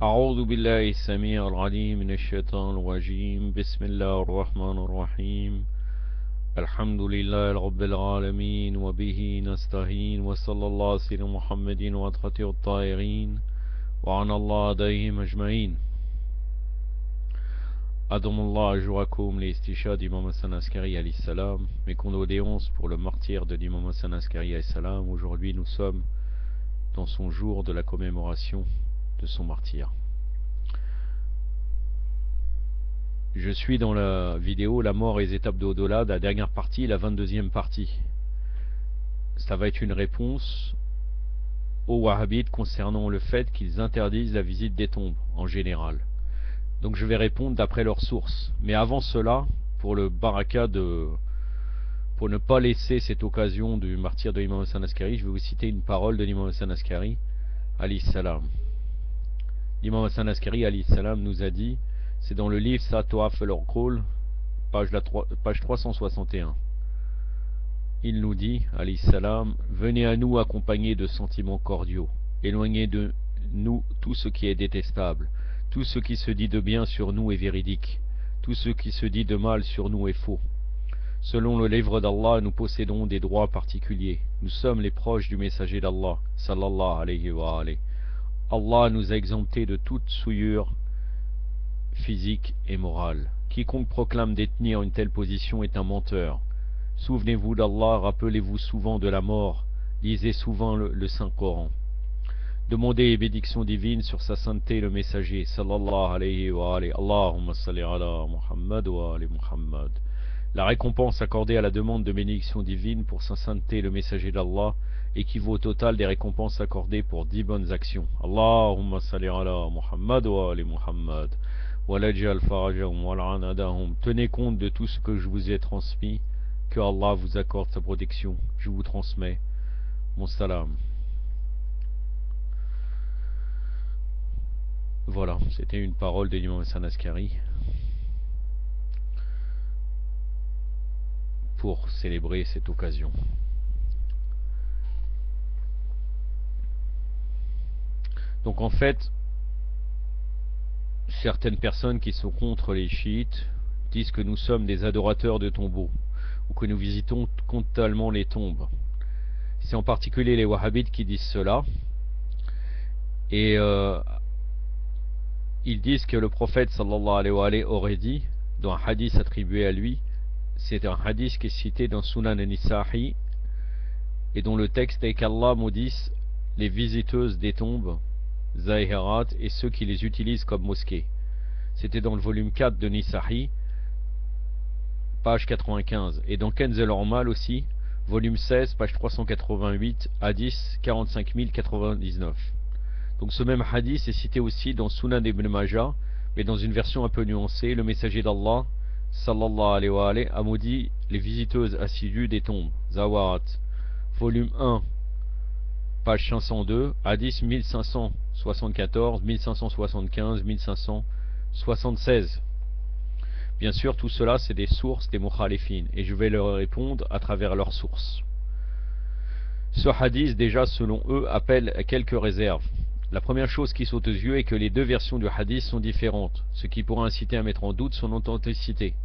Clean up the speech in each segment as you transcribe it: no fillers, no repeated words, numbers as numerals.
أعوذ بالله السميع العليم من الشيطان الرجيم بسم الله الرحمن الرحيم الحمد لله رب العالمين وبه نستعين وصلى الله على سيدنا محمد وعلى الطاهرين وعلى الله عليهم أجمعين. أدم الله أجركم لاستشهاد d'Imam Hassan Askari alayhi salam. Mes condoléances pour le martyre de l'Imam Hassan Askari alayhi salam. Aujourd'hui nous sommes dans son jour de la commémoration de son martyre. Je suis dans la vidéo La mort et les étapes de au-delà, la dernière partie, la 22e partie. Ça va être une réponse aux wahhabites concernant le fait qu'ils interdisent la visite des tombes en général. Donc je vais répondre d'après leurs sources. Mais avant cela, pour le baraka pour ne pas laisser cette occasion du martyr de l'imam Hassan Askari, je vais vous citer une parole de l'imam Hassan Askari alayhi salam. L'imam Hassan Askari alayhi salam nous a dit, c'est dans le livre Satoaf el-Orqul, page 361. Il nous dit, alayhi salam, venez à nous accompagnés de sentiments cordiaux, éloignez de nous tout ce qui est détestable, tout ce qui se dit de bien sur nous est véridique, tout ce qui se dit de mal sur nous est faux. Selon le livre d'Allah, nous possédons des droits particuliers. Nous sommes les proches du messager d'Allah, sallallahu alayhi wa alayhi. Allah nous a exemptés de toute souillure physique et morale. Quiconque proclame détenir une telle position est un menteur. Souvenez-vous d'Allah, rappelez-vous souvent de la mort, lisez souvent le Saint-Coran. Demandez les bénédictions divines sur sa sainteté le messager, sallallahu alayhi wa alayhi. Allahumma salli ala Muhammad wa ali Muhammad. La récompense accordée à la demande de bénédiction divine pour sa sainteté le messager d'Allah équivaut au total des récompenses accordées pour 10 bonnes actions. Allahumma salli ala Muhammad wa ali Muhammad. Tenez compte de tout ce que je vous ai transmis, que Allah vous accorde sa protection. Je vous transmets mon salam. Voilà, c'était une parole de l'imam Hassan Askari pour célébrer cette occasion. Donc en fait, certaines personnes qui sont contre les chiites disent que nous sommes des adorateurs de tombeaux ou que nous visitons totalement les tombes. C'est en particulier les wahhabites qui disent cela. Et ils disent que le prophète sallallahu alayhi wa alayhi aurait dit, dans un hadith attribué à lui, c'est un hadith qui est cité dans Sunan an-Nisa'i et dont le texte est qu'Allah maudisse les visiteuses des tombes Zahirat et ceux qui les utilisent comme mosquées. C'était dans le volume 4 de Nisa'i, page 95, et dans Kenz el-Ormal aussi, volume 16, page 388, hadith 45099. Donc ce même hadith est cité aussi dans Sunan ibn Majah, mais dans une version un peu nuancée. Le messager d'Allah, sallallahu alayhi wa alayhi, a maudit les visiteuses assidues des tombes, Zawarat, volume 1, page 502, hadith 1574, 1575, 1576. Bien sûr, tout cela, c'est des sources des mukhalifin, et je vais leur répondre à travers leurs sources. Ce hadith, déjà, selon eux, appelle à quelques réserves. La première chose qui saute aux yeux est que les deux versions du hadith sont différentes, ce qui pourrait inciter à mettre en doute son authenticité.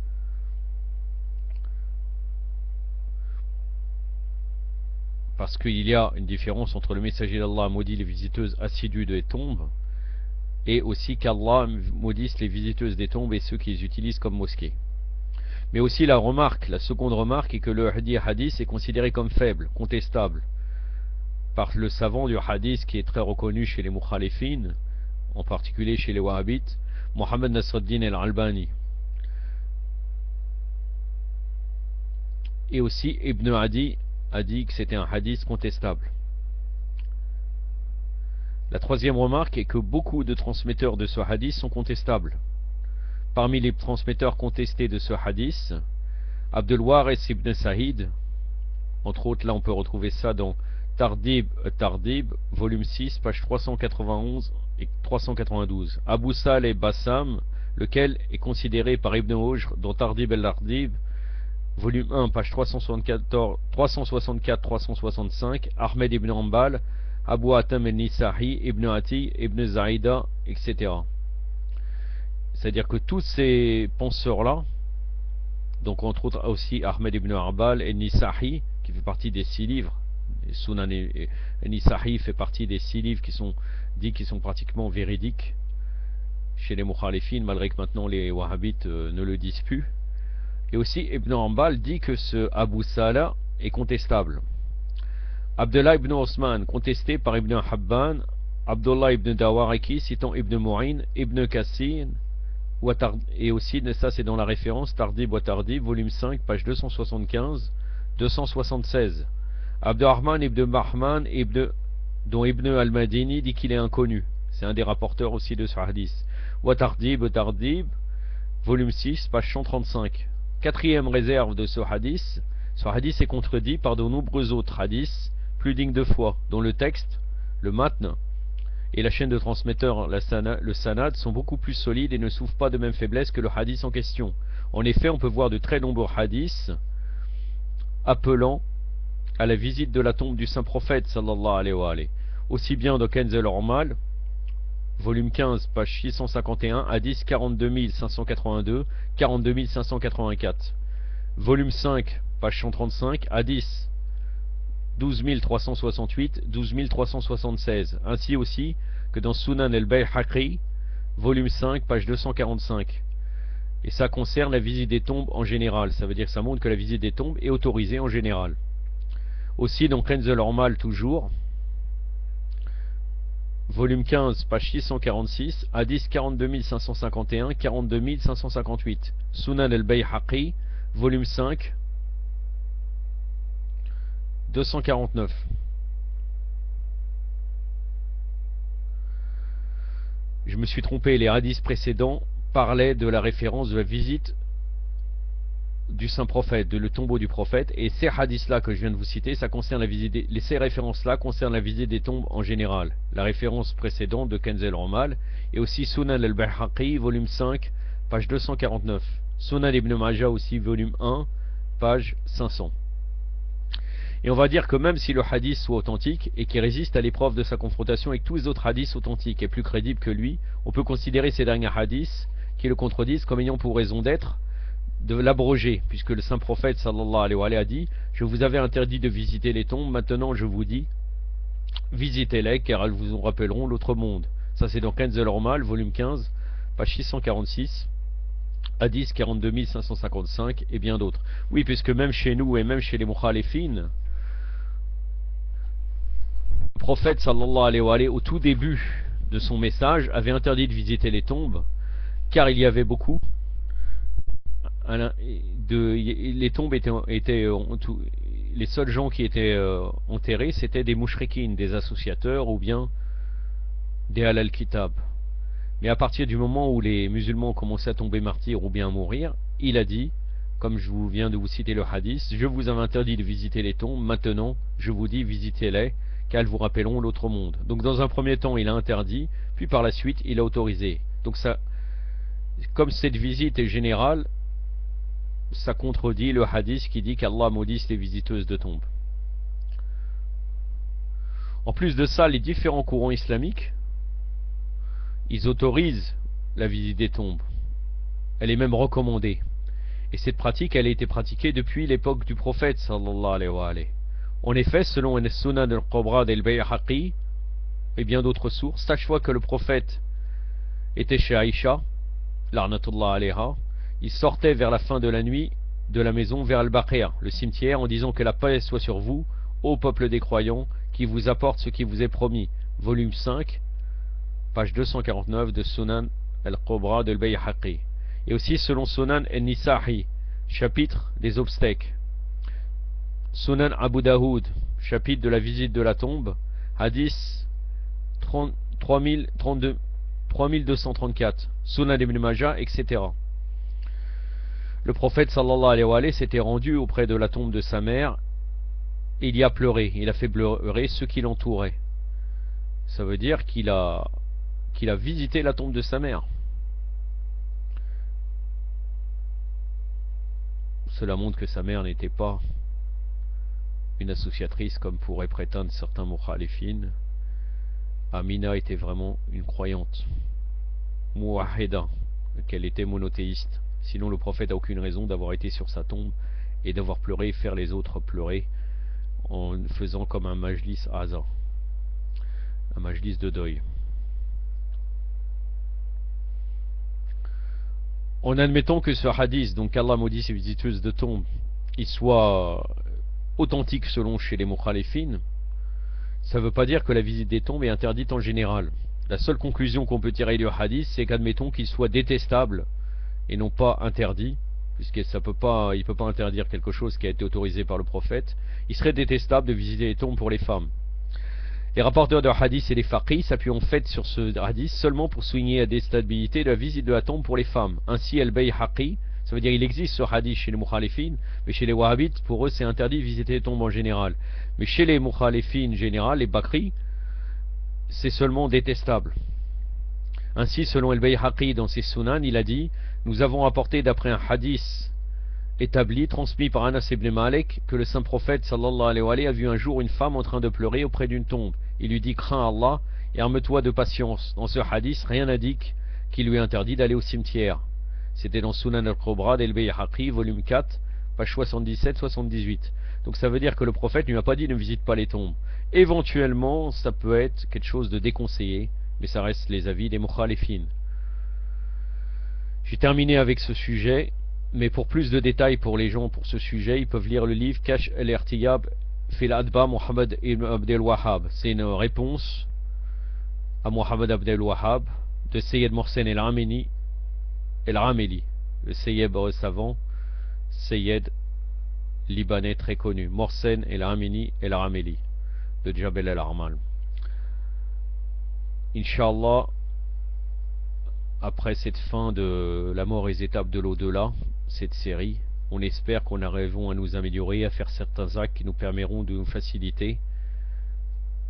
Parce qu'il y a une différence entre le messager d'Allah maudit les visiteuses assidues des tombes et aussi qu'Allah maudisse les visiteuses des tombes et ceux qui les utilisent comme mosquées. Mais aussi la seconde remarque est que le hadith est considéré comme faible, contestable, par le savant du hadith qui est très reconnu chez les mukhalifin, en particulier chez les wahhabites, Mohammed Nasruddin al-Albani. Et aussi Ibn Adi a dit que c'était un hadith contestable. La troisième remarque est que beaucoup de transmetteurs de ce hadith sont contestables. Parmi les transmetteurs contestés de ce hadith, Abdul Waris ibn Saïd, entre autres, là on peut retrouver ça dans Tardib, volume 6, page 391 et 392. Abu Saleh Bassam, lequel est considéré par Ibn Ujr dans Tardib el-Ardib, volume 1, page 364-365, Ahmed ibn Hanbal, Abu Hatem el-Nisahi, Ibn Ati, Ibn Zaïda, etc. C'est-à-dire que tous ces penseurs-là, donc entre autres aussi Ahmed ibn Arbal et Nisahi, qui fait partie des 6 livres, et Sunan et Nisahi fait partie des 6 livres qui sont dits qui sont pratiquement véridiques chez les Mukhalifin, malgré que maintenant les Wahhabites ne le disent plus. Et aussi Ibn Arbal dit que ce Abu Salah est contestable. Abdullah ibn Osman, contesté par Ibn Habban, Abdullah ibn Dawaraki, citant Ibn Mu'in, Ibn Kassin, et aussi, ça c'est dans la référence Tardib wa Tardib, volume 5, page 275, 276. Abdurrahman ibn Bahman, dont Ibn al-Madini dit qu'il est inconnu. C'est un des rapporteurs aussi de ce hadith. Wa Tardib, volume 6, page 135. Quatrième réserve de ce hadith est contredit par de nombreux autres hadiths plus dignes de foi, dont le texte, le matn, et la chaîne de transmetteurs, le sanad, sont beaucoup plus solides et ne souffrent pas de même faiblesse que le hadith en question. En effet, on peut voir de très nombreux hadiths appelant à la visite de la tombe du saint prophète sallallahu alayhi wa alayhi. Aussi bien dans Kenz al-Ormal, volume 15, page 651, hadith 42582, 42584. Volume 5, page 135, hadith 12368, 12376, ainsi aussi que dans Sunan al-Bayhaqi, volume 5, page 245. Et ça concerne la visite des tombes en général, ça veut dire que ça montre que la visite des tombes est autorisée en général. Aussi dans Kenz al-Ormal toujours, volume 15, page 646, hadith 42551, 42558, Sunan al-Bayhaqi, volume 5, 249. Je me suis trompé, les hadiths précédents parlaient de la référence de la visite du saint prophète, de le tombeau du prophète, et ces hadiths-là que je viens de vous citer, ça concerne la visite ces références-là concernent la visite des tombes en général. La référence précédente de Kenz al-Ormal, et aussi Sunan al-Bayhaqi, volume 5, page 249. Sunan ibn Majah aussi, volume 1, page 500. Et on va dire que même si le hadith soit authentique et qu'il résiste à l'épreuve de sa confrontation avec tous les autres hadiths authentiques et plus crédibles que lui, on peut considérer ces derniers hadiths qui le contredisent comme ayant pour raison d'être de l'abroger, puisque le saint prophète sallallahu alayhi wa sallam a dit: je vous avais interdit de visiter les tombes, maintenant je vous dis visitez-les car elles vous rappelleront l'autre monde. Ça c'est dans Kenz al-Ormal, volume 15, page 646, hadith 42555 et bien d'autres. Oui, puisque même chez nous et même chez les Mukhalifin, le prophète sallallahu alayhi wa sallam, au tout début de son message, avait interdit de visiter les tombes, car il y avait beaucoup les tombes étaient les seuls gens qui étaient enterrés, c'était des mouchriquines, des associateurs ou bien des halal kitab. Mais à partir du moment où les musulmans ont commencé à tomber martyrs ou bien à mourir, il a dit, comme je vous viens de vous citer le hadith: je vous avais interdit de visiter les tombes, maintenant je vous dis visitez-les car elles vous rappelleront l'autre monde. Donc dans un premier temps il a interdit, puis par la suite il a autorisé. Donc ça, comme cette visite est générale, ça contredit le hadith qui dit qu'Allah maudisse les visiteuses de tombes. En plus de ça, les différents courants islamiques, ils autorisent la visite des tombes. Elle est même recommandée. Et cette pratique, elle a été pratiquée depuis l'époque du prophète sallallahu alayhi wa sallam. En effet, selon Sunan al-Kubra del-Bayhaqi et bien d'autres sources, chaque fois que le prophète était chez Aïcha, la'natullah alayha, il sortait vers la fin de la nuit de la maison vers Al-Baqir, le cimetière, en disant que la paix soit sur vous, ô peuple des croyants, qui vous apporte ce qui vous est promis. Volume 5, page 249 de Sunan al-Kubra del Bayhaqi. Et aussi selon Sunan al-Nisahi, chapitre des obsèques. Sunan Abu Daoud, chapitre de la visite de la tombe, hadith 3234, Sunan ibn Majah, etc. Le prophète sallallahu alayhi wa sallam s'était rendu auprès de la tombe de sa mère et il y a pleuré. Il a fait pleurer ceux qui l'entouraient. Ça veut dire qu'il a visité la tombe de sa mère. Cela montre que sa mère n'était pas une associatrice comme pourraient prétendre certains mukhalifin, Amina était vraiment une croyante, Mouaheda, qu'elle était monothéiste. Sinon le prophète n'a aucune raison d'avoir été sur sa tombe et d'avoir pleuré et faire les autres pleurer en faisant comme un majlis aza, un majlis de deuil. En admettant que ce hadith, donc Allah maudit ces visiteuses de tombe, il soit authentique selon chez les mukhalifines, ça ne veut pas dire que la visite des tombes est interdite en général. La seule conclusion qu'on peut tirer du hadith, c'est qu'admettons qu'il soit détestable et non pas interdit, puisque ça peut pas, il ne peut pas interdire quelque chose qui a été autorisé par le prophète, il serait détestable de visiter les tombes pour les femmes. Les rapporteurs de hadith et les faqih s'appuient en fait sur ce hadith seulement pour souligner la déstabilité de la visite de la tombe pour les femmes. Ainsi, al-Bayhaqi, ça veut dire il existe ce hadith chez les mukhalifines, mais chez les wahhabites, pour eux c'est interdit de visiter les tombes en général. Mais chez les mukhalifines général, les bakri, c'est seulement détestable. Ainsi, selon al-Bayhaqi dans ses sunan, il a dit, nous avons apporté d'après un hadith établi, transmis par Anas ibn Malik, que le saint prophète sallallahu alayhi wa sallam a vu un jour une femme en train de pleurer auprès d'une tombe. Il lui dit crains Allah et arme-toi de patience. Dans ce hadith, rien n'indique qu'il lui est interdit d'aller au cimetière. C'était dans Sunan al-Kubra d'Al-Bayhaqi, volume 4, page 77-78. Donc ça veut dire que le prophète ne lui a pas dit ne visite pas les tombes. Éventuellement, ça peut être quelque chose de déconseillé, mais ça reste les avis des mukhalifines. J'ai terminé avec ce sujet. Mais pour plus de détails pour les gens pour ce sujet, ils peuvent lire le livre Kash al-Irtiyab fil Adba Muhammad ibn Abdel Wahhab. C'est une réponse à Muhammad Abdel Wahhab de Sayyid Mohsen el-Rameli, le Sayyid savant, Sayyid libanais très connu, Mohsen el-Rameli de Jabal al-Armal. Inch'Allah, après cette fin de la mort et les étapes de l'au-delà, cette série, on espère qu'on arriverons à nous améliorer, à faire certains actes qui nous permettront de nous faciliter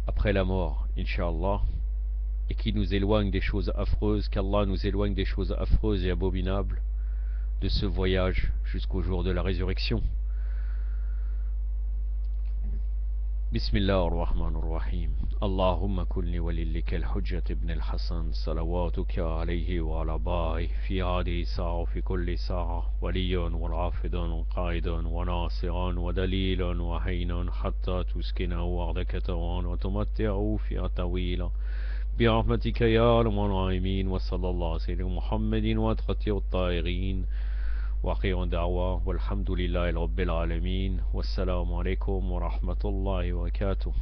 après la mort, Inch'Allah, et qui nous éloignent des choses affreuses, qu'Allah nous éloigne des choses affreuses et abominables de ce voyage jusqu'au jour de la résurrection. بسم الله الرحمن الرحيم اللهم كن لوليك الحجة ابن الحسن صلواتك عليه وعلى آبائه في هذه الساعة وفي كل ساعة وليا ورافدا وقائدا وناصرا ودليلا وهينا حتى تسكنه أرضك طوعا وتمتعه فيها طويلا برحمتك يا أرحم الراحمين وصلى الله على سيدنا محمد وأتقى الطاهرين وأخيرا دعوة والحمد لله رب العالمين والسلام عليكم ورحمة الله وبركاته.